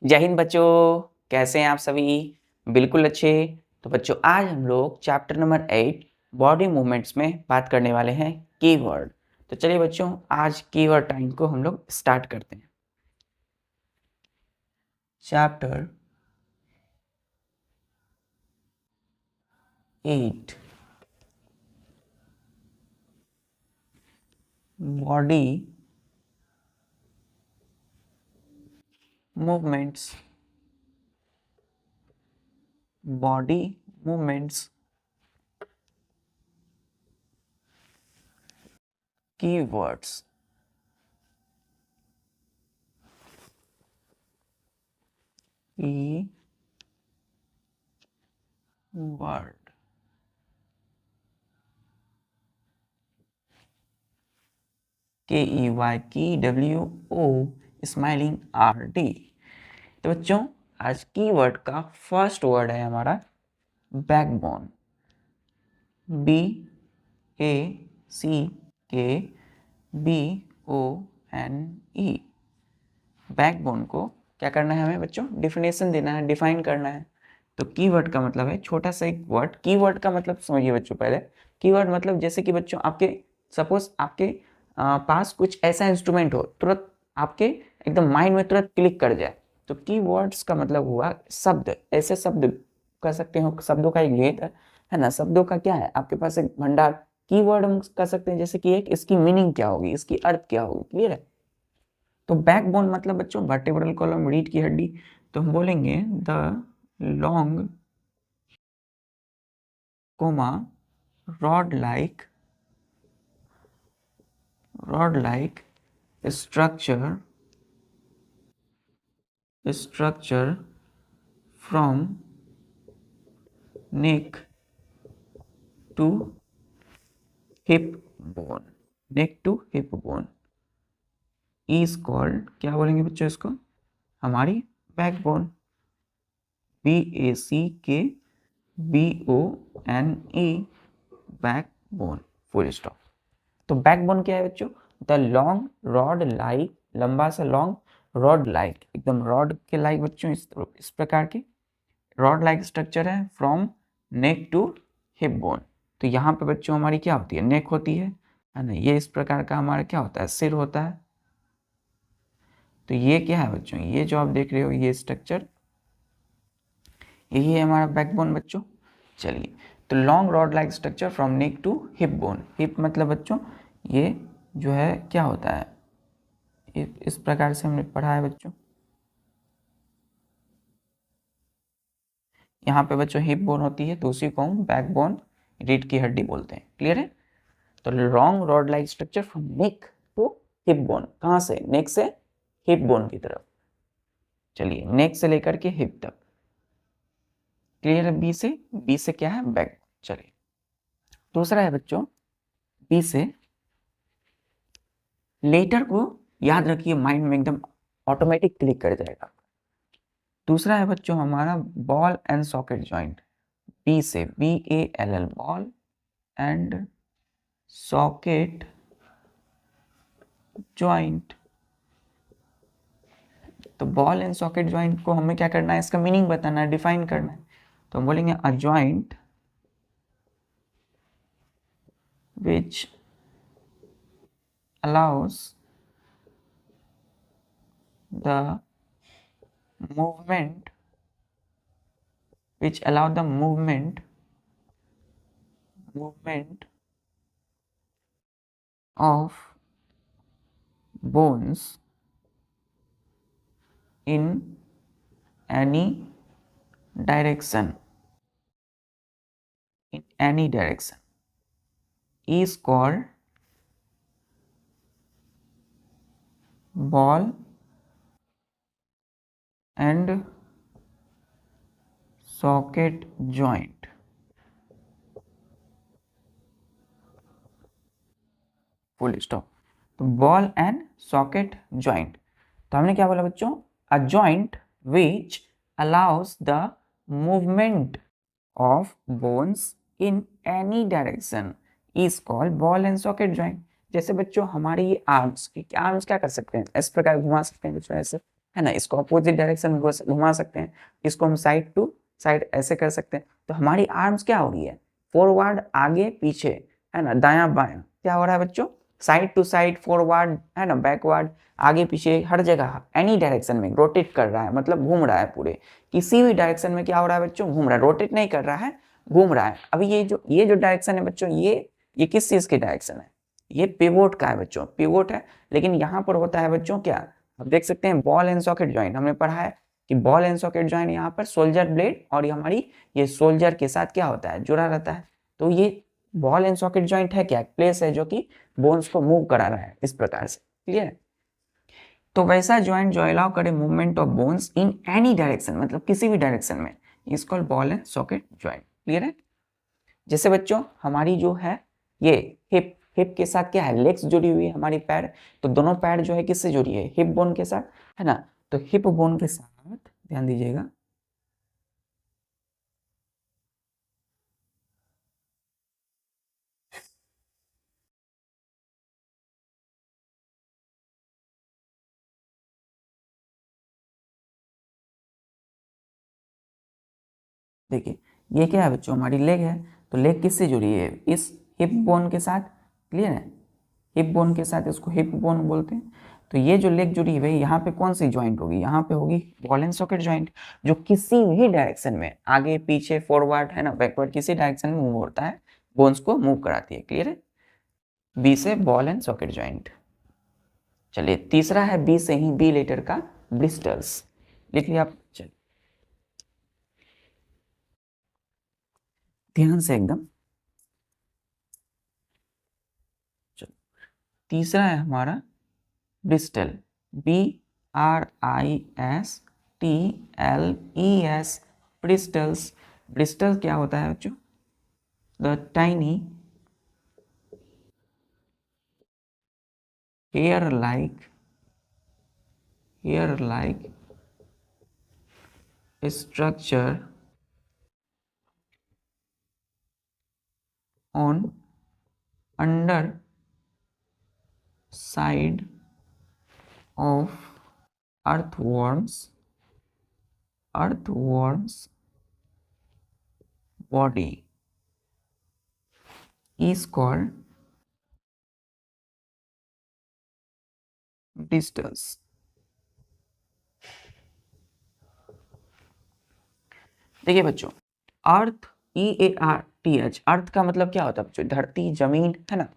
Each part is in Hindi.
जय हिंद बच्चों, कैसे हैं आप सभी? बिल्कुल अच्छे। तो बच्चों आज हम लोग चैप्टर नंबर 8 बॉडी मूवमेंट्स में बात करने वाले हैं कीवर्ड। तो चलिए बच्चों आज कीवर्ड टाइम को हम लोग स्टार्ट करते हैं। Chapter 8 body movements keywords. Keyword KEY KWO smiling RD। तो बच्चों आज कीवर्ड का फर्स्ट वर्ड है हमारा बैकबोन। BACKBONE। बैकबोन को क्या करना है हमें बच्चों? डिफिनेशन देना है, डिफाइन करना है। तो कीवर्ड का मतलब है छोटा सा एक वर्ड। कीवर्ड का मतलब समझिए बच्चों, पहले कीवर्ड मतलब जैसे कि बच्चों आपके सपोज आपके पास कुछ ऐसा इंस्ट्रूमेंट हो, तुरंत आपके एकदम माइंड में तुरंत क्लिक कर जाए, तो कीवर्ड्स का मतलब हुआ शब्द। ऐसे शब्द कह सकते हो, शब्दों का एक भेद है ना। शब्दों का क्या है, आपके पास एक भंडार। कीवर्ड हम कह सकते हैं जैसे कि एक इसकी मीनिंग क्या होगी, इसकी अर्थ क्या होगी। क्लियर है? तो बैकबोन मतलब बच्चों वर्टेब्रल कॉलम, रीढ़ की हड्डी। तो हम बोलेंगे the long comma rod like structure from neck to hip bone is called, क्या बोलेंगे बच्चों इसको? हमारी backbone. BACKBONE backbone, full stop. तो बैकबोन क्या है बच्चों? द लॉन्ग रॉड लाइक, लंबा सा लॉन्ग रॉड लाइक, एकदम रॉड के लाइक बच्चों, इस प्रकार की रॉड लाइक स्ट्रक्चर है from neck to hip bone. तो यहाँ पे बच्चों हमारी क्या होती है? नेक होती है ना। ये इस प्रकार का हमारा क्या होता है? सिर होता है। तो ये क्या है बच्चों? ये जो आप देख रहे हो ये स्ट्रक्चर, यही है हमारा बैकबोन बच्चों। चलिए, तो long rod like structure from neck to hip bone. Hip मतलब बच्चों ये जो है क्या होता है, इस प्रकार से हमने पढ़ा है बच्चों। यहाँ पे बच्चों हिप बोन होती है, तो उसी को हम बैकबोन, रीढ़ की हड्डी बोलते हैं। क्लियर है? तो long rod like structure from neck to hip bone, कहाँ से? नेक से हिप बोन की तरफ। चलिए, नेक से लेकर के हिप तक। क्लियर है? बी से क्या है? बैक। चलिए, दूसरा है बच्चों बी से, लेटर को याद रखिए, माइंड में एकदम ऑटोमेटिक क्लिक कर जाएगा। दूसरा है बच्चों हमारा ball and socket joint. B से BALL ball and socket joint. तो बॉल एंड सॉकेट जॉइंट को हमें क्या करना है? इसका मीनिंग बताना है, डिफाइन करना है। तो हम बोलेंगे a joint which allows the movement of bones in any direction is called ball and socket joint। Full stop. तो बॉल एंड सॉकेट जॉइंट, तो हमने क्या बोला बच्चों? अ joint which allow us the movement of bones in any direction is called ball and socket joint. जैसे बच्चों हमारे ये आर्म्स क्या कर सकते हैं? इस प्रकार घुमा सकते हैं बच्चों, ऐसे है ना, इसको अपोजिट डायरेक्शन में घुमा सकते हैं, इसको हम साइड टू साइड ऐसे कर सकते हैं। तो हमारी आर्म्स क्या हो रही है, फॉरवर्ड आगे पीछे, है ना, दायां बायां, क्या हो रहा है बच्चों, साइड टू साइड, फॉरवर्ड, है ना, बैकवर्ड, आगे पीछे, हर जगह एनी डायरेक्शन में रोटेट कर रहा है, मतलब घूम रहा है पूरे, किसी भी डायरेक्शन में क्या हो रहा है बच्चों, घूम रहा है, रोटेट नहीं कर रहा है, घूम रहा है। अभी ये जो डायरेक्शन है बच्चों, ये किस चीज की डायरेक्शन है, ये पिवोट का है बच्चों, पिवोट है। लेकिन यहाँ पर होता है बच्चों क्या, आप देख सकते हैं बॉल एंड सॉकेट ज्वाइंट, हमने पढ़ा है कि बॉल एंड सॉकेट ज्वाइंट यहाँ पर सोल्जर ब्लेड और ये हमारी ये सोल्जर के साथ क्या होता है, जुड़ा रहता है। तो ये बॉल एंड सॉकेट ज्वाइंट है क्या, प्लेस है जो कि बोन्स को मूव करा रहा है इस प्रकार से, क्लियर। तो वैसा ज्वाइंट जो अलाउ करे movement of bones in any direction, मतलब किसी भी डायरेक्शन में, is called ball and socket joint, clear है। जैसे बच्चों हमारी जो है ये हिप, हिप के साथ क्या है, लेग्स जुड़ी हुई है हमारी पैर, तो दोनों पैर जो है किससे जुड़ी है, हिप बोन के साथ, है ना। तो हिप बोन के साथ ध्यान दीजिएगा, देखिए ये क्या है बच्चों, हमारी लेग है, तो लेग किससे जुड़ी है, इस हिप बोन के साथ, क्लियर है, हिप बोन के साथ, इसको हिप बोन बोलते हैं। तो ये जो लेग जुड़ी है भाई, यहाँ पे कौन सी ज्वाइंट होगी, यहाँ पे होगी बॉल एंड सॉकेट ज्वाइंट, जो किसी भी डायरेक्शन में आगे पीछे फॉरवर्ड, है ना, बैकवर्ड, किसी डायरेक्शन में मूव होता है, बोन्स को मूव कराती है, क्लियर है। बी से बॉल एंड सॉकेट ज्वाइंट। चलिए तीसरा है बी से ही, बी लेटर का, ब्लिस्टर्स, लिख लिया आप, चलिए ध्यान से एकदम। चलो तीसरा है हमारा ब्रिस्टल, BRISTLES, ब्रिस्टल्स। ब्रिस्टल क्या होता है बच्चों, the tiny hair like structure on under side of earthworms body is called bristles। देखिए बच्चों, अर्थ, EARTH, अर्थ का मतलब क्या होता है बच्चों, धरती, जमीन, है ना।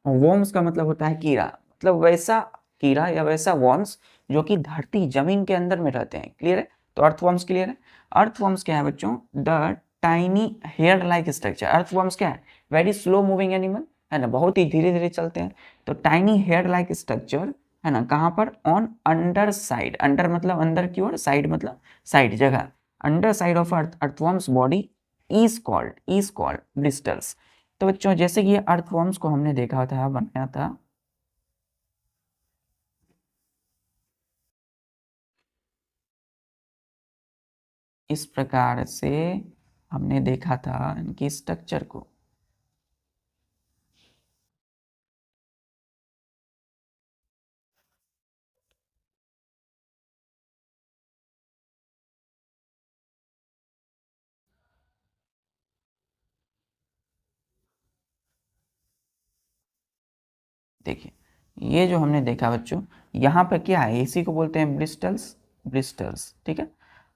वॉर्म्स का मतलब होता है कीड़ा, मतलब वैसा कीड़ा या वैसा वॉर्म्स जो कि धरती, जमीन के अंदर में रहते हैं, क्लियर है। तो अर्थवॉर्म्स क्लियर है। अर्थवॉर्म्स क्या है बच्चों, the tiny hair like structure. Earthworms क्या है, वेरी स्लो मूविंग एनिमल, है ना, बहुत ही धीरे धीरे चलते हैं। तो टाइनी हेयर लाइक स्ट्रक्चर, है ना, कहाँ पर, ऑन अंडर साइड, अंडर मतलब अंदर की ओर, साइड मतलब साइड, जगह, under side of earthworms body is called blisters. तो बच्चों जैसे कि ये अर्थवॉर्म्स को हमने देखा था, बनाया था, इस प्रकार से हमने देखा था इनकी स्ट्रक्चर को। देखिए ये जो हमने देखा बच्चों, यहाँ पर क्या है, इसी को बोलते हैं ब्रिस्टल्स, ठीक है।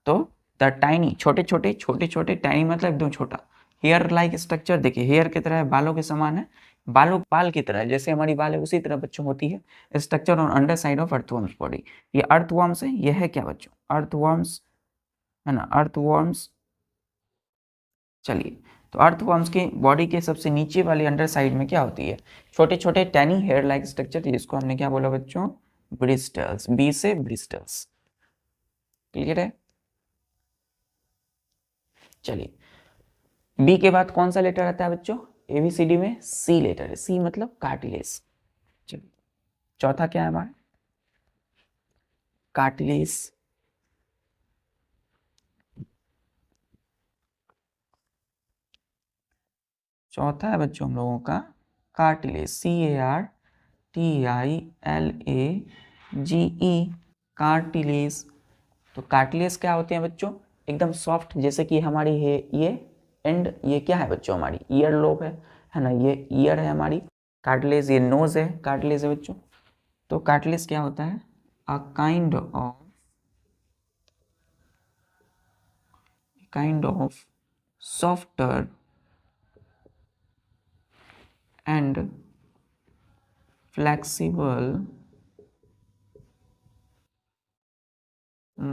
तो द टाइनी, छोटे छोटे टाइनी मतलब एकदम छोटा, हेयर लाइक स्ट्रक्चर, देखिए हेयर की तरह है, बालों के समान है, बालों बाल की तरह, जैसे हमारी बाल है उसी तरह बच्चों होती है, structure on under side of earthworms body. ये अर्थवॉर्म्स है, ये है क्या बच्चों, अर्थवॉर्म्स, है ना, अर्थवॉर्म्स। चलिए तो अर्थवॉर्म्स की बॉडी के सबसे नीचे वाली अंडर साइड में क्या होती है, छोटे छोटे टैनी हेयर लाइक स्ट्रक्चर, जिसको हमने क्या बोला बच्चों, ब्रिस्टल्स, बी से ब्रिस्टल्स, क्लियर है। चलिए बी के बाद कौन सा लेटर आता है बच्चों, एबीसीडी में सी लेटर है, सी मतलब कार्टिलेज। चलिए चौथा क्या है हमारा, कार्टिलेज। चौथा है बच्चों हम लोगों का कार्टिलेज, CARTILAGE। कार्टिलेज। तो कार्टिलेज क्या होते हैं बच्चों? एकदम सॉफ्ट, जैसे कि हमारी है ये एंड ये क्या है बच्चों? हमारी ईयर लोब है ना, ये ईयर है हमारी। कार्टिलेज ये नोज है, कार्टिलेज है बच्चों। तो कार्टिलेज क्या होता है? A kind of softer and flexible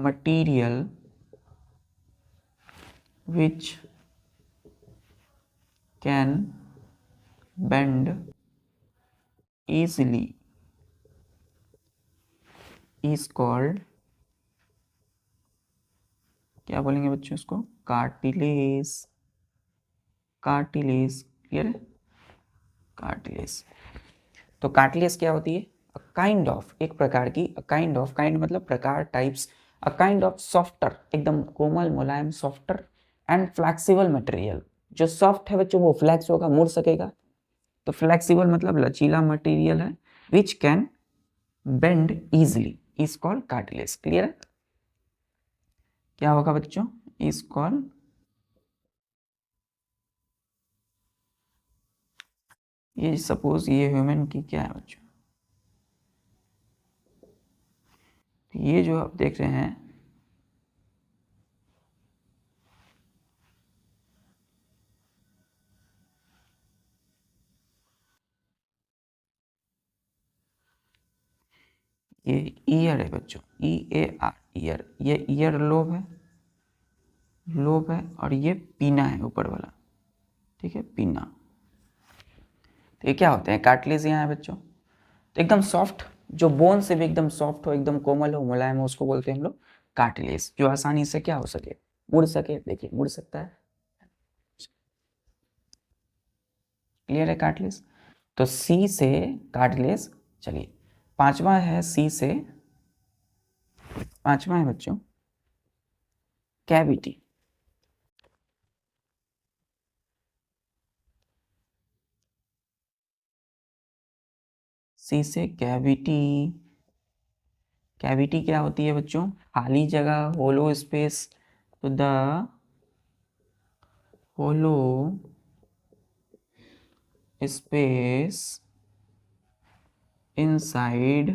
material which can bend easily is called, क्या बोलेंगे बच्चों इसको? कार्टिलेज। कार्टिलेज क्लियर है? कार्टिलेज। तो कार्टिलेज क्या होती है? काइंड ऑफ, एक प्रकार की, काइंड ऑफ, काइंड मतलब प्रकार, types, a kind of softer, एकदम कोमल मुलायम सॉफ्टर एंड फ्लेक्सिबल मटेरियल। जो सॉफ्ट है बच्चों वो फ्लेक्स होगा, मुड़ सकेगा, तो फ्लेक्सिबल मतलब लचीला मटेरियल है, which can bend easily is called cartilage. Clear है? क्या होगा बच्चों? इज कॉल्ड, ये सपोज ये ह्यूमन की क्या है बच्चों, ये जो आप देख रहे हैं ये ईयर है बच्चों, EAR ईयर, ये ईयर लोब है, लोब है, और ये पीना है ऊपर वाला, ठीक है, पीना। तो ये क्या होते हैं? कार्टिलेज यहाँ है बच्चों। तो एकदम सॉफ्ट, जो बोन से भी एकदम सॉफ्ट हो, एकदम कोमल हो, मुलायम हो, उसको बोलते हैं हम लोग कार्टिलेज। जो आसानी से क्या हो सके? मुड़ सके। देखिए मुड़ सकता है। क्लियर है कार्टिलेज? तो सी से कार्टिलेज। चलिए पांचवा है सी से, पांचवा है बच्चों कैविटी। सी से कैविटी। कैविटी क्या होती है बच्चों? खाली जगह, होलो स्पेस। तो the hollow space inside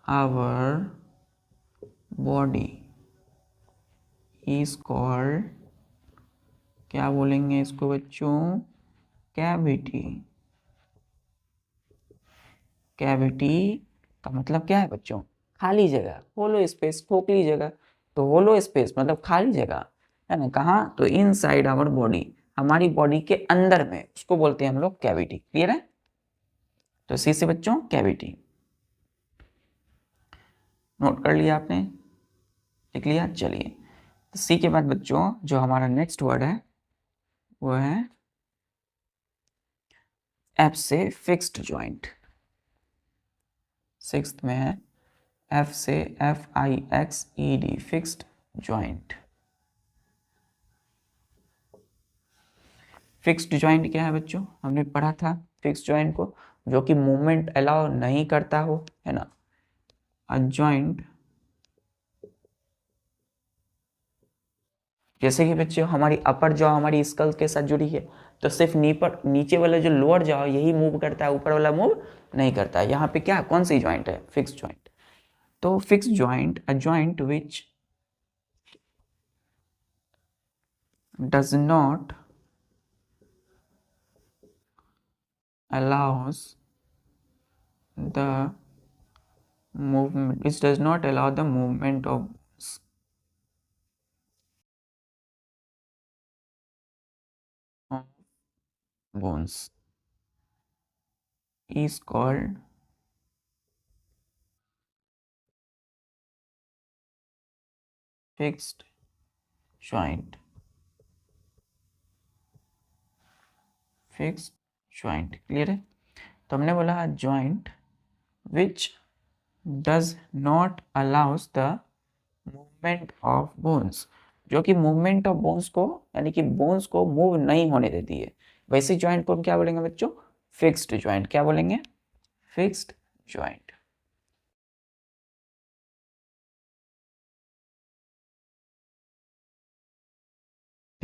our body is called, क्या बोलेंगे इसको बच्चों? कैविटी। कैविटी का मतलब क्या है बच्चों? खाली जगह, होलो स्पेस, खोखली जगह। तो होलो स्पेस मतलब खाली जगह है ना, कहाँ? तो इनसाइड आवर बॉडी, हमारी बॉडी के अंदर में, उसको बोलते हैं हम लोग कैविटी। क्लियर है? तो सी से बच्चों कैविटी। नोट कर लिया आपने? लिख लिया? चलिए तो सी के बाद बच्चों जो हमारा नेक्स्ट वर्ड है वो है एफ से फिक्स्ड जॉइंट। सिक्स्थ में है एफ से FIXED, fixed joint. Fixed joint क्या है बच्चों? हमने पढ़ा था फिक्स्ड जॉइंट को, जो कि मूवमेंट अलाउ नहीं करता हो, है ना। अ जॉइंट, जैसे कि बच्चों हमारी अपर जॉ हमारी स्कल के साथ जुड़ी है, तो सिर्फ नीचे वाला जो लोअर जॉ यही मूव करता है, ऊपर वाला मूव नहीं करता है। यहाँ पे क्या, कौन सी जॉइंट है? Fixed joint. तो fixed joint, a joint which does not allows the movement, which does not allow the movement of bones is called fixed joint। Fixed joint. Clear है? तो हमने बोला joint which does not allow us the movement of bones, जो कि मूवमेंट ऑफ बोन्स को, यानी कि बोन्स को मूव नहीं होने देती है, वैसी जॉइंट को हम क्या बोलेंगे बच्चों? Fixed joint. क्या बोलेंगे? Fixed joint.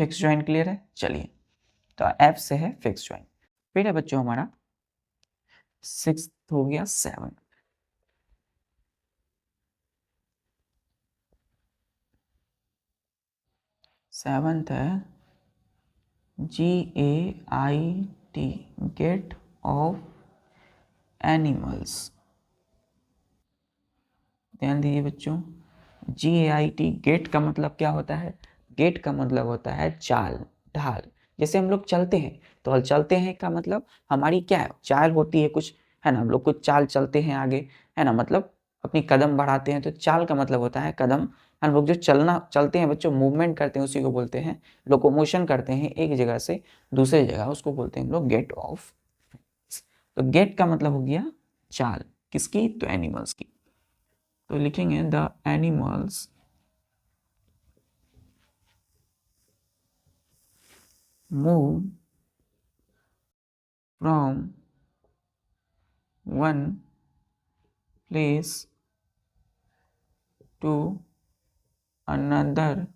Fix joint clear है। चलिए, तो एफ से है फिक्स ज्वाइंट। फिर है बच्चों हमारा सिक्स हो गया 7। सेवंथ है GAIT, गेट ऑफ एनिमल्स। ध्यान दीजिए बच्चों, GAIT गेट का मतलब क्या होता है? गेट का मतलब होता है चाल, ढाल। जैसे हम लोग चलते हैं तो चलते हैं का मतलब हमारी क्या है, चाल होती है कुछ, है ना। हम लोग कुछ चाल चलते हैं आगे, है ना, मतलब अपनी कदम बढ़ाते हैं, तो चाल का मतलब होता है कदम। हम लोग जो चलते हैं बच्चों, मूवमेंट करते हैं, उसी को बोलते हैं लोकोमोशन करते हैं एक जगह से दूसरे जगह, उसको बोलते हैं हम लोग गेट ऑफ। तो गेट का मतलब हो गया चाल, किसकी? तो एनिमल्स की। तो लिखेंगे the animals move from one place to another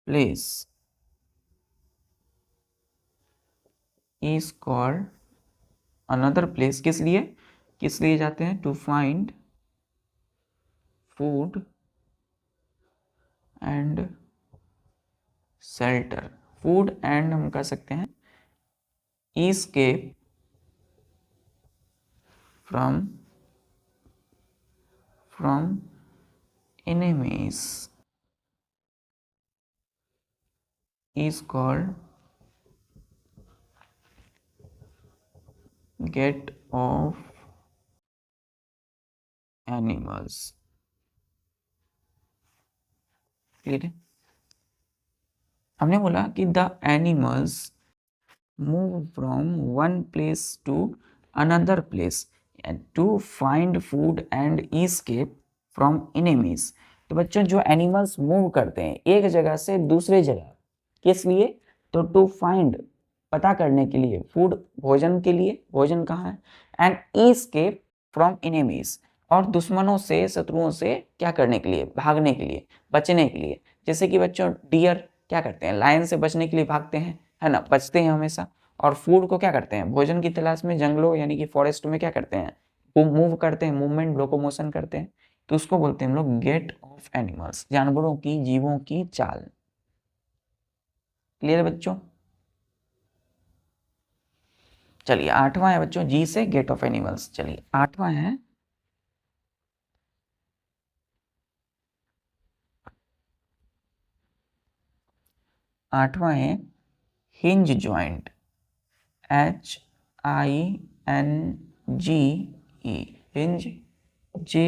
place is called another place। किस लिए जाते हैं? to find food and shelter। food and हम कह सकते हैं escape from enemies is called get of animals। Clear है? हमने बोला कि the animals move from one place to another place to find food and escape from enemies. तो बच्चों जो एनिमल्स मूव करते हैं एक जगह से दूसरे जगह, किस लिए? तो टू फाइंड, पता करने के लिए, फूड भोजन के लिए, भोजन कहाँ है, एंड एस्केप फ्रॉम एनिमीज, और दुश्मनों से, शत्रुओं से क्या करने के लिए? भागने के लिए, बचने के लिए। जैसे कि बच्चों डियर क्या करते हैं? लायन से बचने के लिए भागते हैं, है ना, बचते हैं हमेशा। और फूड को क्या करते हैं? भोजन की तलाश में जंगलों यानी कि फॉरेस्ट में क्या करते हैं? वो मूव करते हैं, मूवमेंट, लोकोमोशन करते हैं। तो उसको बोलते हैं हम लोग गेट ऑफ एनिमल्स, जानवरों की, जीवों की चाल। क्लियर है बच्चों? चलिए, आठवां है बच्चों जी से गेट ऑफ एनिमल्स। चलिए, आठवां है hinge joint, HINGE, hinge, JOINT।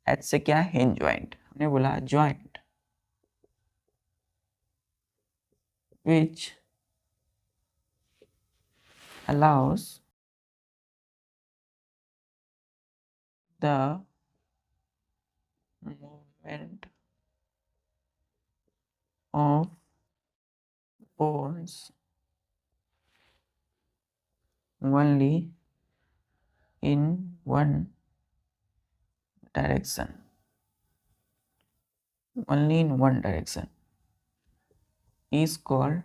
H से क्या? Hinge joint. हमने बोला joint which allows the movement of bones only in one direction, is called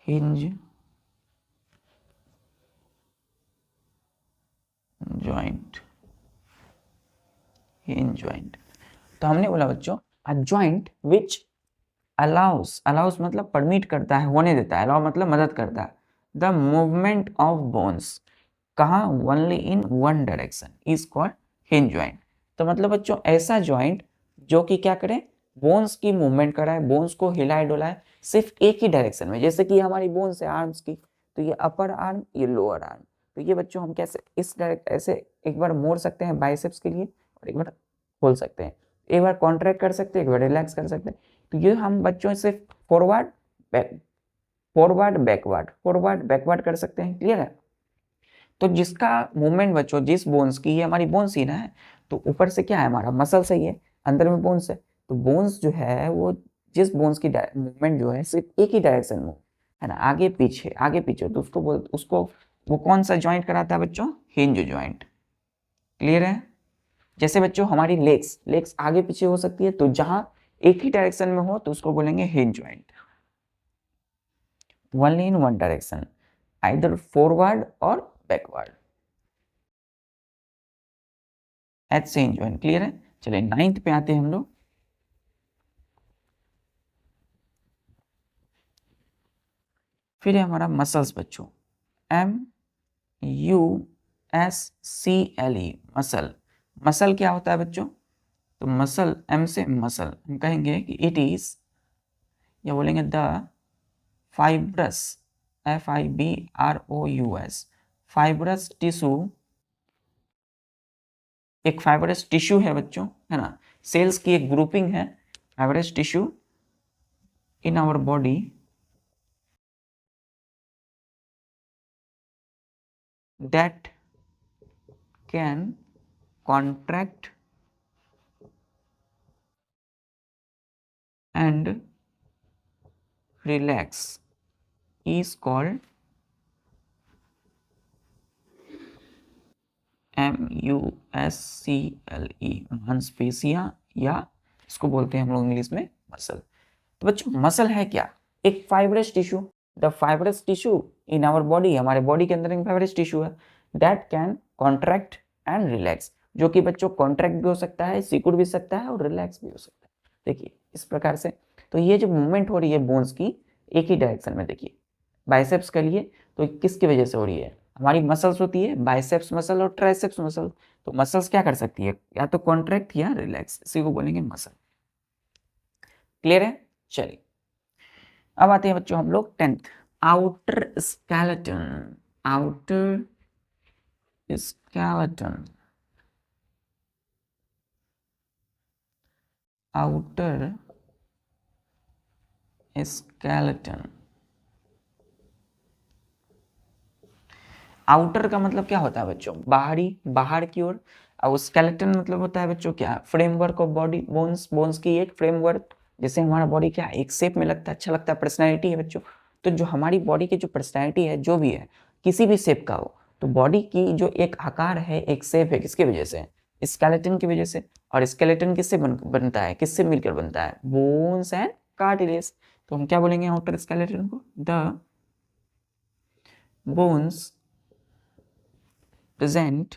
hinge joint। तो हमने बोला बच्चों अ ज्वाइंट विच अलाउस मतलब परमिट करता है, होने देता है, अलाउ मतलब मदद करता है, द मूवमेंट ऑफ बोन्स, कहाँ? Only in one direction, is called hinge joint. तो मतलब बच्चों ऐसा ज्वाइंट जो कि क्या करे? बोन्स की मूवमेंट कराए, बोन्स को हिलाए डुलाए सिर्फ एक ही डायरेक्शन में। जैसे कि हमारी बोन्स है आर्म्स की, तो ये अपर आर्म, ये लोअर आर्म। तो ये बच्चों हम कैसे इस डायरेक्ट ऐसे एक बार मोड़ सकते हैं बाइसेप्स के लिए, और एक बार खोल सकते हैं, एक बार कॉन्ट्रैक्ट कर सकते हैं, एक बार रिलैक्स कर सकते हैं। तो ये हम बच्चों से फॉरवर्ड बैकवर्ड कर सकते हैं। क्लियर है? तो जिसका मूवमेंट बच्चों, जिस बोन्स की, ये हमारी बोन्स ही ना है, तो ऊपर से क्या है? हमारा मसल सही है, अंदर में बोन्स है। तो बोन्स जो है वो जिस बोन्स की मूवमेंट जो है सिर्फ एक ही डायरेक्शन में, है ना, आगे पीछे, तो उसको वो कौन सा ज्वाइंट कराता है बच्चों? Hinge joint. क्लियर है? जैसे बच्चों हमारी लेग्स आगे पीछे हो सकती है, तो जहां एक ही डायरेक्शन में हो तो उसको बोलेंगे hinge joint, only in one direction, either forward और बैकवर्ड, एच से हिंज जॉइंट। क्लियर है? चलिए 9th पे आते हैं हम लोग। फिर है हमारा मसल्स बच्चों, MUSCLE, मसल। मसल क्या होता है बच्चों? तो मसल, M से मसल, हम कहेंगे कि इट इज, या बोलेंगे the fibrous, FIBROUS, fibrous tissue, एक फाइब्रस टिश्यू है बच्चों, है ना, सेल्स की एक ग्रुपिंग है fibrous tissue in our body that can contract and relax is called MUSCLE, मांसपेशियां, या इसको बोलते हैं हम लोग इंग्लिश में मसल। तो बच्चों मसल है क्या? एक fibrous tissue, the fibrous tissue in our body, हमारे बॉडी के अंदर एक फाइब्रस टिश्यू है, that can contract and relax, जो कि बच्चों कॉन्ट्रैक्ट भी हो सकता है, सिकुड़ भी सकता है और रिलैक्स भी हो सकता है। देखिए इस प्रकार से, तो ये जो मूवमेंट हो रही है बोन्स की एक ही डायरेक्शन में, देखिए बाइसेप्स के लिए, तो किसकी वजह से हो रही है? हमारी मसल्स होती है बाइसेप्स मसल और ट्राइसेप्स मसल, तो मसल्स क्या कर सकती है? या तो कॉन्ट्रैक्ट या रिलैक्स, इसी को बोलेंगे मसल। क्लियर है? चलिए अब आते हैं बच्चों हम लोग 10th, outer skeleton. Outer skeleton, outer skeleton. Outer का मतलब क्या होता है बच्चों? बाहरी, बाहर की ओर। और स्केलेटन मतलब होता है बच्चों क्या? Framework of body, bones, bones की एक फ्रेमवर्क, जैसे हमारा बॉडी क्या एक शेप में लगता है, अच्छा लगता है, पर्सनैलिटी है बच्चों। तो जो हमारी बॉडी की जो पर्सनैलिटी है, जो भी है, किसी भी शेप का हो, तो बॉडी की जो एक आकार है, एक शेप है, किसकी वजह से? स्केलेटन की वजह से। और स्केलेटन किससे बनता है? किससे मिलकर बनता है? Bones and cartilage. तो हम क्या बोलेंगे आउटर स्केलेटन को? The bones present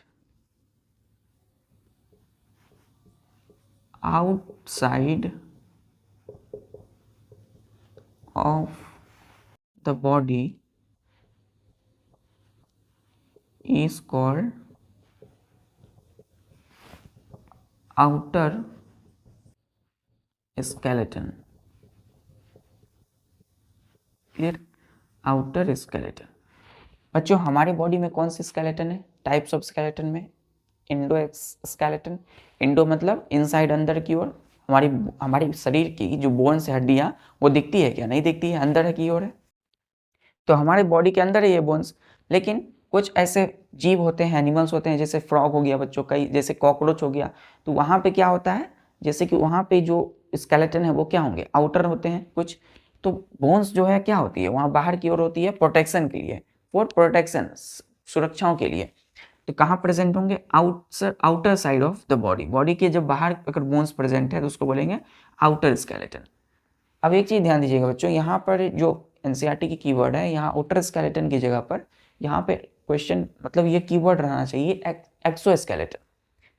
outside of the body is called outer skeleton। Clear? Outer skeleton. बच्चों हमारी बॉडी में कौन सी स्केलेटन है? टाइप्स ऑफ स्केलेटन में इंडो स्केलेटन, इंडो मतलब इनसाइड, अंदर की ओर। हमारी हमारी शरीर की जो बोन्स है, हड्डियां, वो दिखती है क्या? नहीं दिखती है, अंदर की ओर है। तो हमारे बॉडी के अंदर है ये बोन्स। लेकिन कुछ ऐसे जीव होते हैं, एनिमल्स होते हैं, जैसे फ्रॉग हो गया बच्चों, कई जैसे कॉकरोच हो गया, तो वहाँ पे क्या होता है, जैसे कि वहाँ पे जो स्केलेटन है वो क्या होंगे? आउटर होते हैं कुछ। तो बोन्स जो है क्या होती है? वहाँ बाहर की ओर होती है प्रोटेक्शन के लिए, फॉर प्रोटेक्शन, सुरक्षाओं के लिए। तो कहाँ प्रेजेंट होंगे? Outer side of the body, body के जब बाहर अगर बोन्स प्रेजेंट है तो उसको बोलेंगे आउटर स्केलेटन। अब एक चीज ध्यान दीजिएगा बच्चों, यहाँ पर जो एनसीईआरटी की कीवर्ड है, यहाँ आउटर स्केलेटन की जगह पर यहाँ पे क्वेश्चन मतलब ये कीवर्ड रहना चाहिए एक्सोस्केलेटन।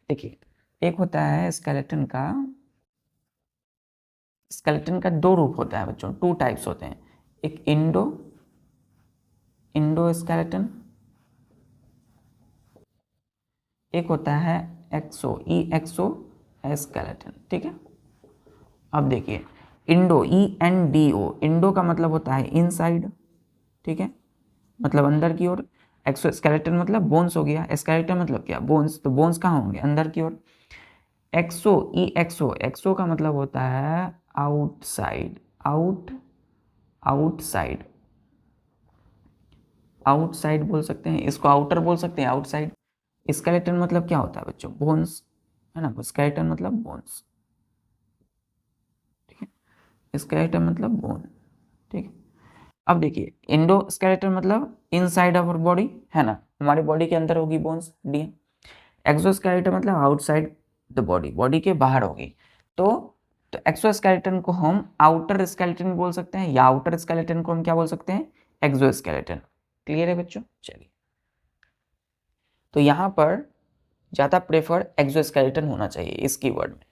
देखिए एक होता है स्केलेटन का दो रूप होता है बच्चों, टू टाइप्स होते हैं, एक इंडो स्केलेटन, एक होता है एक्सो स्केलेटन। ठीक है, अब देखिए इंडो, ENDO, इंडो का मतलब होता है इनसाइड, ठीक है, मतलब अंदर की ओर। एक्सोस्केलेटन मतलब बोन्स हो गया, स्केलेटन मतलब क्या? बोन्स, तो बोन्स कहाँ होंगे? अंदर की ओर। एक्सो का मतलब होता है आउटसाइड, आउटसाइड, आउटसाइड बोल सकते हैं इसको, आउटर बोल सकते हैं, आउटसाइड। स्केलेटन मतलब क्या होता है बच्चों? बोन्स, है ना, स्केलेटन मतलब बोन्स, ठीक है, स्केलेटन मतलब बोन, ठीक है। अब देखिए इंडो स्केलेटन मतलब इनसाइड ऑफ बॉडी, है ना, हमारी बॉडी के अंदर होगी बोन्स, हड्डियां। एक्सोस्केलेटन मतलब आउटसाइड, द बॉडी, बॉडी के बाहर होगी। तो एक्सोस्केलेटन को हम आउटर स्केलेटन बोल सकते हैं, या आउटर स्केलेटन को हम क्या बोल सकते हैं, एक्सोस्केलेटन। क्लियर है बच्चों? चलिए, तो यहाँ पर ज़्यादा प्रेफर एक्सोस्केलेटन होना चाहिए इस कीवर्ड में।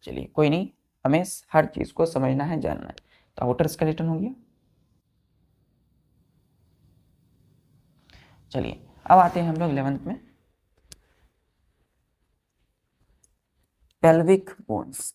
चलिए कोई नहीं, हमें हर चीज़ को समझना है, जानना है। तो आउटर स्केलेटन हो गया। चलिए अब आते हैं हम लोग 11th में, पेल्विक बोन्स।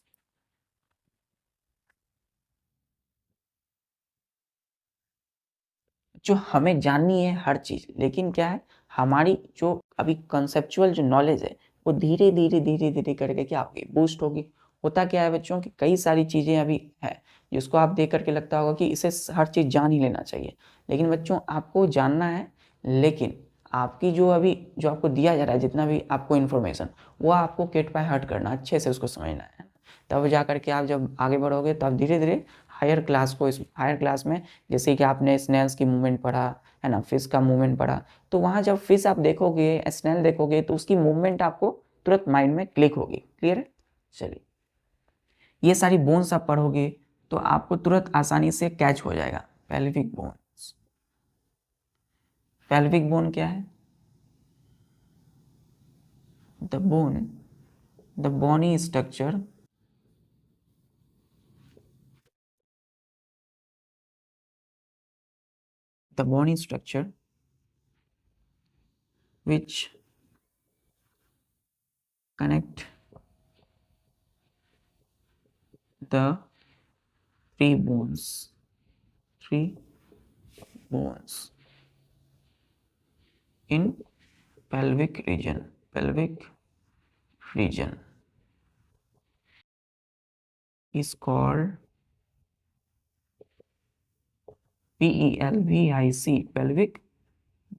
जो हमें जाननी है हर चीज़, लेकिन क्या है, हमारी जो अभी कंसेप्चुअल जो नॉलेज है वो धीरे धीरे धीरे धीरे करके क्या होगी, बूस्ट होगी। होता क्या है बच्चों कि कई सारी चीज़ें अभी है जिसको आप देख करके लगता होगा कि इसे हर चीज़ जान ही लेना चाहिए, लेकिन बच्चों आपको जानना है, लेकिन आपकी जो अभी जो आपको दिया जा रहा है जितना भी आपको इन्फॉर्मेशन, वो आपको केट बाय हार्ट करना, अच्छे से उसको समझना है। तब जा करके आप जब आगे बढ़ोगे तो आप धीरे धीरे हायर क्लास को, इस हायर क्लास में जैसे कि आपने स्नेल्स की मूवमेंट पढ़ा है ना, फिश का मूवमेंट पढ़ा, तो वहाँ जब फिश आप देखोगे, स्नेल देखोगे, तो उसकी मूवमेंट आपको तुरंत माइंड में क्लिक होगी। क्लियर है? चलिए, ये सारी बोन्स आप पढ़ोगे तो आपको तुरंत आसानी से कैच हो जाएगा। पेल्विक बोन्स, पेल्विक बोन क्या है? The bone, the bony structure the bony structure which connect the three bones in pelvic region is called pelvic, pelvic,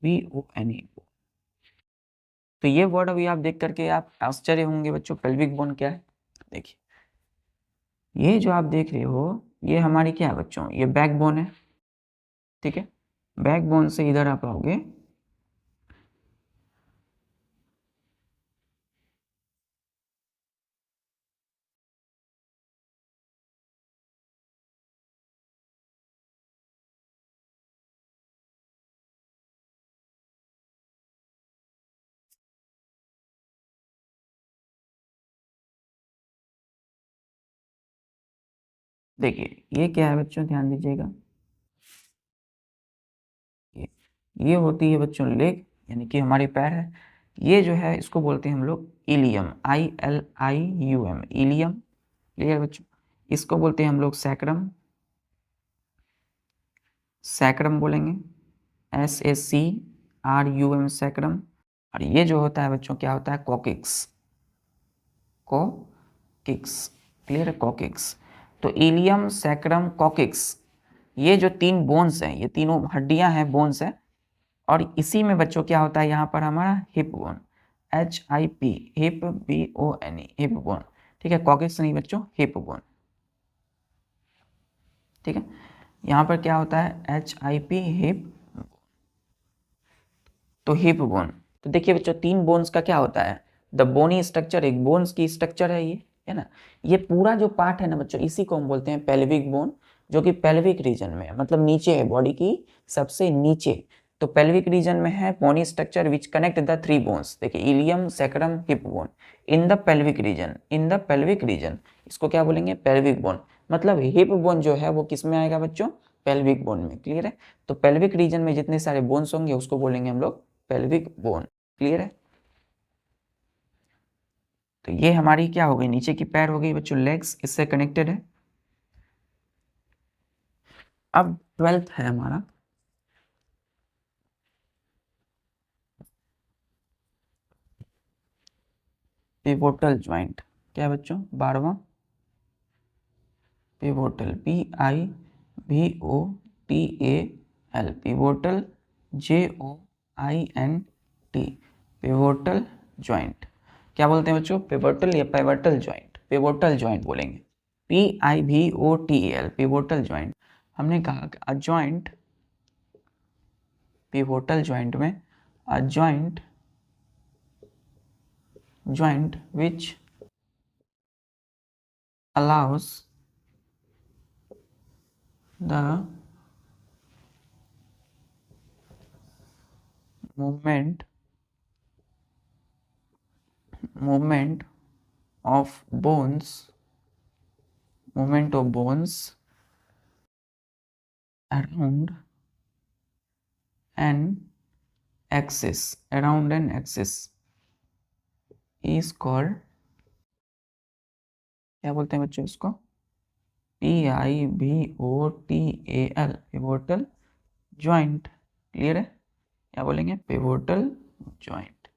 bone। तो ये वर्ड अभी आप देख करके आप आश्चर्य होंगे बच्चों, पेल्विक बोन क्या है। देखिए, ये जो आप देख रहे हो ये हमारी क्या है बच्चों, ये बैक बोन है। ठीक है, बैक बोन से इधर आप आओगे, देखिए ये क्या है बच्चों, ध्यान दीजिएगा, ये होती है बच्चों लेग, यानी कि हमारी पैर है। ये जो है इसको बोलते हैं हम लोग इलियम, ILIUM, इलियम। क्लियर बच्चों? इसको बोलते हैं हम लोग सैक्रम, सैक्रम बोलेंगे, SACRUM, सैक्रम। और ये जो होता है बच्चों क्या होता है, कॉकिक्स, कॉकिक्स। क्लियर है? कॉकिक्स। तो इलियम, सैक्रम, कॉकिक्स, ये जो तीन बोन्स हैं, ये तीनों हड्डियां हैं, बोन्स हैं। और इसी में बच्चों क्या होता है, यहाँ पर हमारा hip bone, HIP, hip, BONE, hip bone. ठीक है, कॉकिक्स नहीं बच्चों, हिप बोन। ठीक है, यहाँ पर क्या होता है, HIP, हिप, तो हिप बोन। तो देखिए बच्चों, तीन बोन्स का क्या होता है, द बोनी स्ट्रक्चर, एक बोन्स की स्ट्रक्चर है ये, है ना। ये पूरा जो पार्ट है ना बच्चों, इसी को हम बोलते हैं पेल्विक बोन, जो कि पेल्विक रीजन में है, मतलब नीचे है, बॉडी की सबसे नीचे। तो पेल्विक रीजन में है bony structure which connect the three bones. देखिए, ilium, sacrum, hip bone in the pelvic region, in the pelvic region, इसको क्या बोलेंगे, पेल्विक बोन। मतलब हिप बोन जो है वो किस में आएगा बच्चों, पेल्विक बोन में। क्लियर है? तो पेल्विक रीजन में जितने सारे बोन्स होंगे उसको बोलेंगे हम लोग पेल्विक बोन। क्लियर है? तो ये हमारी क्या हो गई, नीचे की पैर हो गई बच्चों, लेग्स इससे कनेक्टेड है। अब 12th है हमारा पिवोटल ज्वाइंट। क्या है बच्चों, 12वां pivotal, PIVOTAL, pivotal, JOINT, pivotal joint. क्या बोलते हैं बच्चों, पिवोटल या पिवोटल ज्वाइंट, पिवोटल ज्वाइंट बोलेंगे, PIVOTAL, पिवोटल ज्वाइंट। हमने कहा अ ज्वाइंट, पिवोटल ज्वाइंट में a joint, joint which allows the movement of bones around an axis is called, क्या बोलते हैं बच्चों इसको, PIVOTAL, पिवोटल ज्वाइंट। क्लियर है? क्या बोलेंगे? Pivotal joint.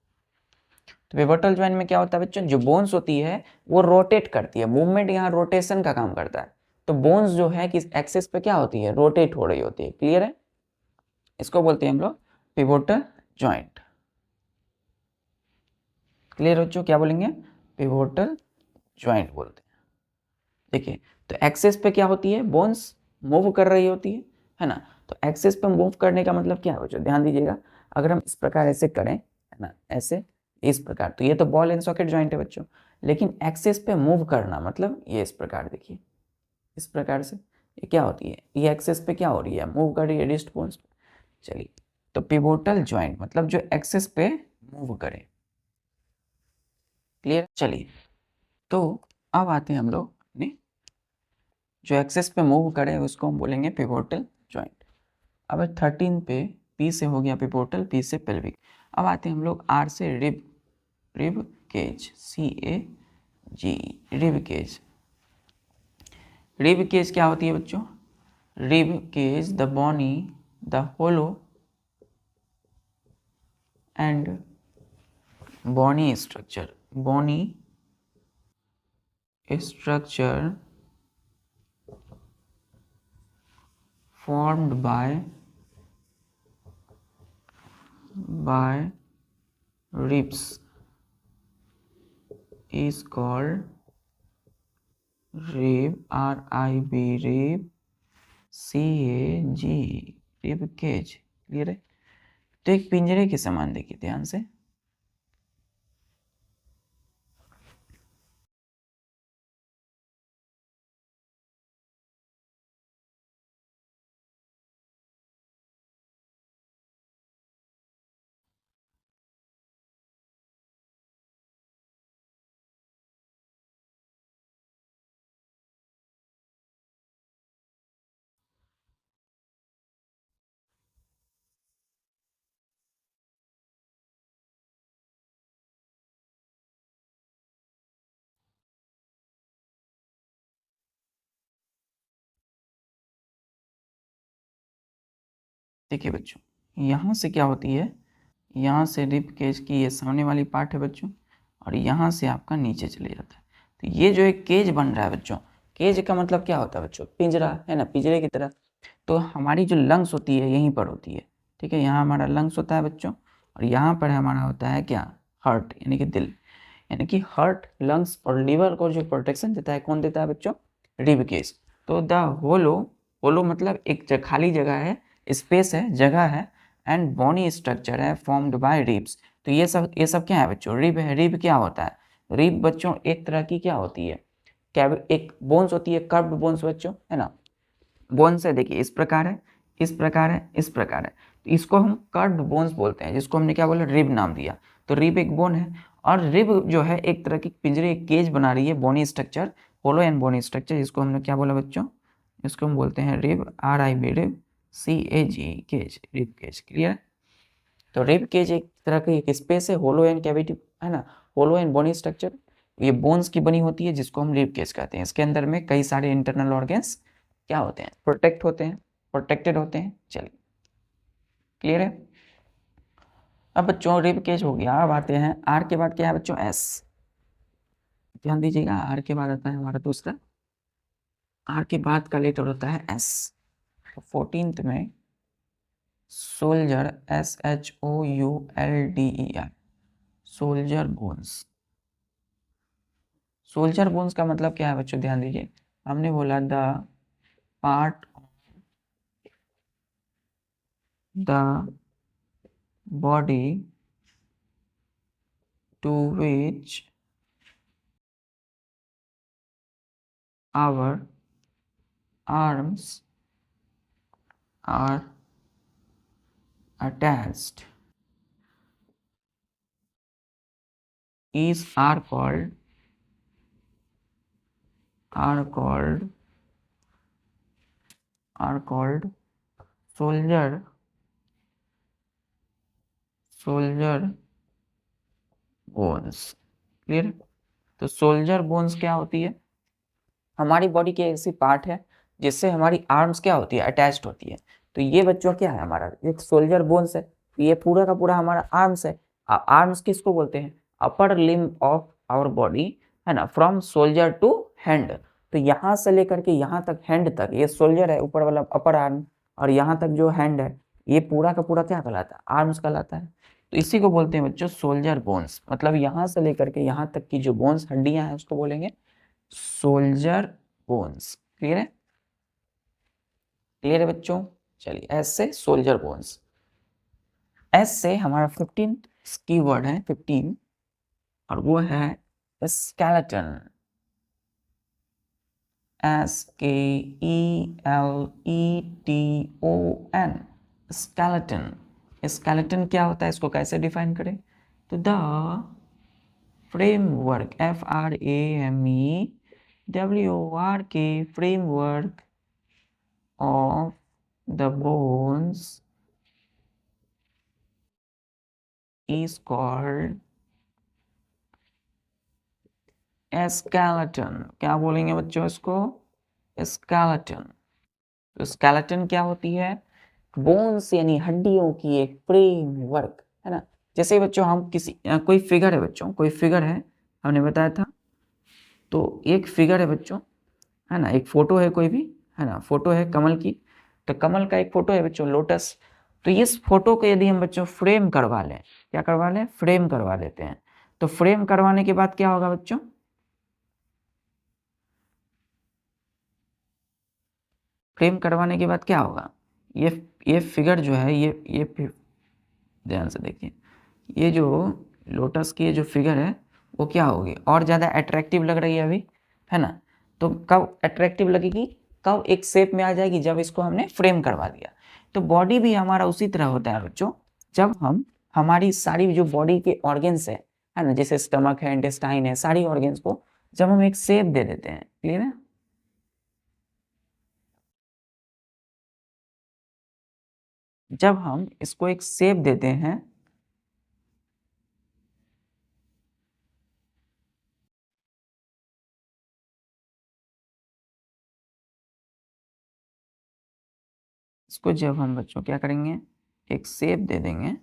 तो पिवोटल ज्वाइंट में क्या होता है बच्चों, जो बोन्स होती है वो रोटेट करती है, मूवमेंट यहाँ रोटेशन का काम करता है। तो बोन्स जो है किस एक्सिस पे क्या होती है, रोटेट हो रही होती है। क्लियर है? इसको बोलते हैं हम लोग पिवोटल ज्वाइंट। क्लियर बच्चों? क्या बोलेंगे? पिवोटल ज्वाइंट बोलते हैं। देखिए, तो एक्सिस पे क्या होती है, बोन्स मूव कर रही होती है ना। तो एक्सिस पे मूव करने का मतलब क्या है बच्चों, ध्यान दीजिएगा। अगर हम इस प्रकार ऐसे करें, है ना, ऐसे इस प्रकार, तो ये तो बॉल एंड सॉकेट ज्वाइंट है बच्चों। लेकिन एक्सिस पे मूव करना मतलब ये इस प्रकार, देखिए इस प्रकार से ये क्या होती है, ये एक्सिस पे क्या हो रही है, मूव कर रही है रिस्ट बोन्स। चलिए, तो पिवोटल ज्वाइंट मतलब जो एक्सिस पे मूव करे। क्लियर? चलिए, तो अब आते हैं हम लोग अपने जो एक्सिस पे मूव करे उसको हम बोलेंगे पिवोटल ज्वाइंट। अब 13 पे पी से हो गया पिवोटल, पी से पेल्विक। अब आते हैं हम लोग आर से rib, rib cage, CAG, rib cage. Rib cage क्या होती है बच्चों? Rib cage the bony, the hollow and bony structure, bony structure formed by ribs is called rib, RIB, rib, CAG, rib cage। Clear है? तो एक पिंजरे के समान, देखिए ध्यान से, देखिए बच्चों, यहाँ से क्या होती है, यहाँ से रिब केज की ये सामने वाली पार्ट है बच्चों, और यहाँ से आपका नीचे चले जाता है। तो ये जो एक केज बन रहा है बच्चों, केज का मतलब क्या होता है बच्चों, पिंजरा, है ना, पिंजरे की तरह। तो हमारी जो लंग्स होती है यहीं पर होती है, ठीक है, यहाँ हमारा लंग्स होता है बच्चों, और यहाँ पर हमारा होता है क्या, हार्ट, यानी कि दिल। यानी कि हार्ट, लंग्स और लीवर को जो प्रोटेक्शन देता है, कौन देता है बच्चों, रिब केज। तो द होलो, होलो मतलब एक खाली जगह है, स्पेस है, जगह है, एंड बोनी स्ट्रक्चर है फॉर्म्ड बाय रिब्स। तो ये सब क्या है बच्चों, रिब है। रिब क्या होता है, रिब बच्चों एक तरह की क्या होती है, एक बोन्स होती है, कर्व्ड बोन्स बच्चों, है ना। बोन्स है, देखिए इस प्रकार है, इस प्रकार है, इस प्रकार है। तो इसको हम कर्व्ड बोन्स बोलते हैं, जिसको हमने क्या बोला, रिब नाम दिया। तो रिब एक बोन है, और रिब जो है एक तरह की पिंजरे, एक केज बना रही है, bony structure, hollow and bony structure, जिसको हमने क्या बोला बच्चों, इसको हम बोलते हैं rib, RIB, rib, CAG, cage, rib cage. Clear? तो रिब केज एक तरह की एक स्पेस है, होलो एंड कैविटी, है ना, होलो एंड बोनी स्ट्रक्चर, ये बोन्स की बनी होती है, जिसको हम रिब केज कहते हैं। इसके अंदर में कई सारे इंटरनल ऑर्गन्स क्या होते हैं, प्रोटेक्ट होते हैं, प्रोटेक्टेड होते हैं। चलिए, क्लियर है? अब बच्चों रिब केज हो गया, अब आते हैं आर के बाद क्या है बच्चों, एस। ध्यान दीजिएगा, आर के बाद आता है हमारा दूसरा, आर के बाद का लेटर होता है एस। तो 14th में soldier, SHOULDER, soldier bones. Soldier bones का मतलब क्या है बच्चों, ध्यान दीजिए, हमने बोला the part the body to which our arms are attached are called soldier bones. Clear? तो सोल्जर बोन्स क्या होती है? हमारी बॉडी की ऐसी पार्ट है जिससे हमारी आर्म्स क्या होती है? अटैच्ड होती है। तो ये बच्चों क्या है? हमारा एक सोल्जर बोन्स है। ये पूरा का पूरा हमारा आर्म्स है। आर्म्स किसको बोलते हैं? Upper limb of our body, है ना, फ्रॉम सोल्जर टू हैंड। तो यहाँ से लेकर के यहाँ तक, हैंड तक, ये सोल्जर है ऊपर वाला अपर आर्म, और यहाँ तक जो हैंड है, ये पूरा का पूरा क्या कहलाता है? आर्म्स कहलाता है। तो इसी को बोलते हैं बच्चों सोल्जर बोन्स। मतलब यहाँ से लेकर के यहाँ तक की जो बोन्स, हड्डियां हैं, उसको बोलेंगे सोल्जर बोन्स। क्लियर है? क्लियर है बच्चों? चलिए, एस से सोल्जर बोन्स। एस से हमारा 15 की वर्ड है, 15, और वो है स्केलेटन। SKELETON, skeleton. स्केलेटन क्या होता है? इसको कैसे डिफाइन करें? तो the framework, FRAMEWORK, framework of the bones is called skeleton। क्या बोलेंगे बच्चों इसको? skeleton। तो skeleton क्या होती है? बोन्स यानी हड्डियों की एक फ्रेमवर्क, है ना। जैसे बच्चों हम किसी कोई फिगर है बच्चों, कोई फिगर है, हमने बताया था। तो एक फिगर है बच्चों, है ना, एक फोटो है कोई भी, है ना, फोटो है कमल की। तो कमल का एक फोटो है बच्चों, लोटस। तो इस फोटो को यदि हम बच्चों फ्रेम करवा लें, क्या करवा लें? फ्रेम करवा लेते हैं। तो फ्रेम करवाने के बाद क्या होगा बच्चों? फ्रेम करवाने के बाद क्या होगा? ये फिगर जो है, ये ध्यान से देखिए, ये जो लोटस की ये जो फिगर है, वो क्या होगी? और ज़्यादा अट्रैक्टिव लग रही है अभी, है ना। तो कब अट्रैक्टिव लगेगी? कब एक शेप में आ जाएगी? जब इसको हमने फ्रेम करवा दिया। तो बॉडी भी हमारा उसी तरह होता है बच्चों। जब हम हमारी सारी जो बॉडी के ऑर्गेन्स है ना, जैसे स्टमक है, इंटेस्टाइन है, सारी ऑर्गेन्स को जब हम एक शेप दे देते हैं, क्लियर है? जब हम इसको एक शेप देते हैं, इसको जब हम बच्चों क्या करेंगे? एक शेप दे देंगे।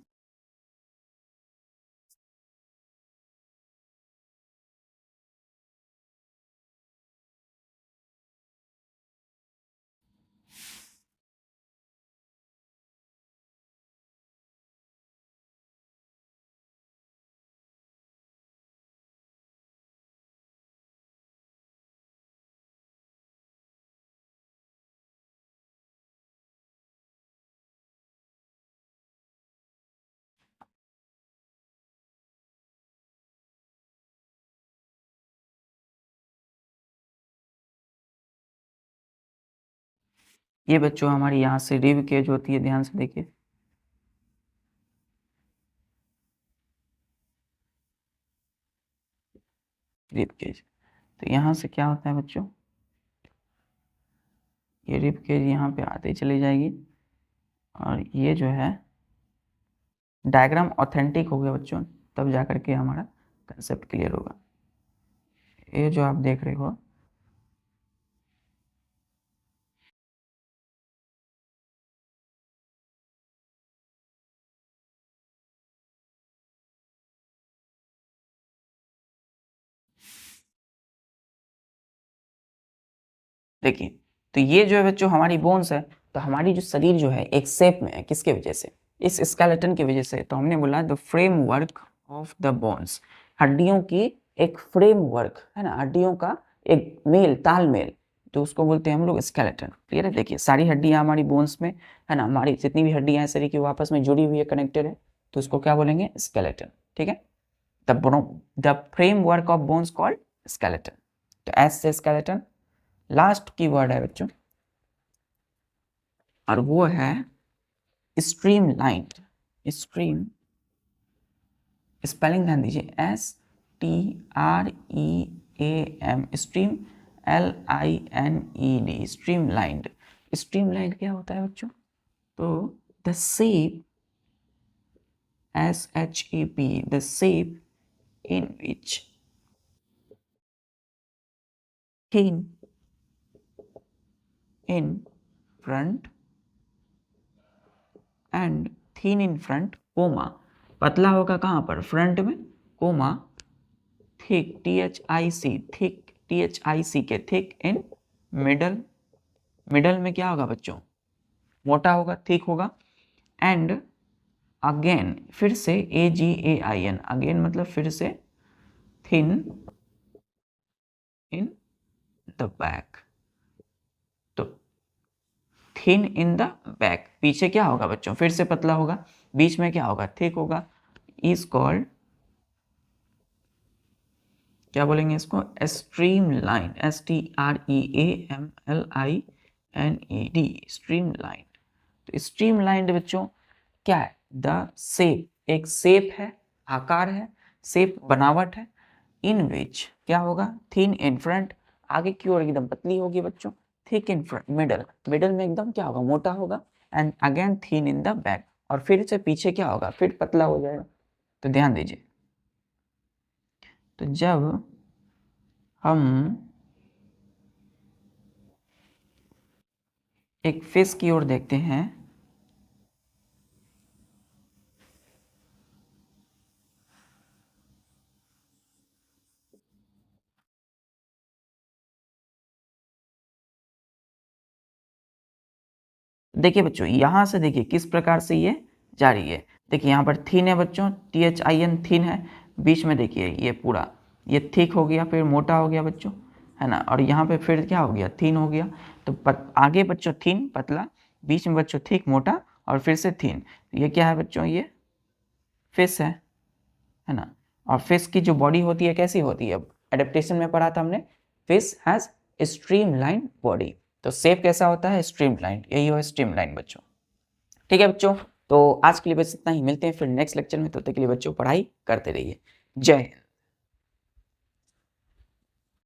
ये बच्चों हमारी यहाँ से रिब केज होती है, ध्यान से देखिए, रिब केज। तो यहाँ से क्या होता है बच्चों? ये रिब केज यहाँ पे आते ही चली जाएगी, और ये जो है डायग्राम ऑथेंटिक हो गया बच्चों, तब जा करके हमारा कंसेप्ट क्लियर होगा। ये जो आप देख रहे हो, देखिए, तो ये जो है बच्चों हमारी बोन्स है। तो हमारी जो शरीर जो है एक शेप में है, किसके वजह से? इस स्केलेटन की वजह से। तो हमने बोला the framework of the bones, हड्डियों की एक फ्रेमवर्क, है ना, हड्डियों का एक मेल, तालमेल, तो उसको बोलते हैं हम लोग स्केलेटन। क्लियर है? देखिए, सारी हड्डियां हमारी बोन्स में, है ना, हमारी जितनी भी हड्डियां हैं शरीर की, वो आपस में जुड़ी हुई है, कनेक्टेड है, तो उसको क्या बोलेंगे? स्केलेटन। ठीक है? The framework of bones called skeleton. तो एस से स्केलेटन, लास्ट कीवर्ड है बच्चों, और वो है स्ट्रीमलाइंड। स्ट्रीम, स्पेलिंग ध्यान दीजिए, STREAM, stream LINED, streamlined. Streamlined क्या होता है बच्चों? तो the shape, SHAP, the shape in which thin in front and thin in front, comma, पतला होगा कहाँ पर? फ्रंट में, comma, thick, THIC, thick, THIC के, थिक इन मिडल, मिडल में क्या होगा बच्चों? मोटा होगा, थिक होगा, एंड अगेन, फिर से, AGAIN, अगेन मतलब फिर से, थिन इन द बैक। तो थिन इन द बैक, पीछे क्या होगा बच्चों? फिर से पतला होगा, बीच में क्या होगा? थिक होगा, इज कॉल्ड, क्या बोलेंगे इसको? Streamline, STREAMLINED, streamline. तो स्ट्रीमलाइंड बच्चों क्या है? द शेप, एक शेप है, आकार है, शेप बनावट है, इन विच क्या होगा? थिन इन फ्रंट, आगे की ओर एकदम पतली होगी बच्चों, thick in front, middle, middle में एकदम क्या होगा? मोटा होगा, and again thin in the back, और फिर से पीछे क्या होगा? फिर पतला हो जाएगा। तो ध्यान दीजिए, तो जब हम एक फिश की ओर देखते हैं, देखिए बच्चों, यहां से देखिए किस प्रकार से ये जा रही है। देखिए यहाँ पर थिन है बच्चों, THIN, थिन है, बीच में देखिए ये पूरा ये थिक हो गया, फिर मोटा हो गया बच्चों, है ना, और यहाँ पे फिर क्या हो गया? थिन हो गया। तो आगे बच्चों थिन, पतला, बीच में बच्चों थिक, मोटा, और फिर से थिन। ये क्या है बच्चों? ये फिश है ना। और फिश की जो बॉडी होती है कैसी होती है? अब एडेप्टेशन में पढ़ा था हमने, फिश हैज स्ट्रीमलाइन बॉडी। तो शेप कैसा होता है? स्ट्रीमलाइन, यही हो स्ट्रीमलाइन बच्चों। ठीक है बच्चों, तो आज के लिए बस इतना ही, मिलते हैं फिर नेक्स्ट लेक्चर में। तब तक के लिए बच्चों पढ़ाई करते रहिए। जय हिंद।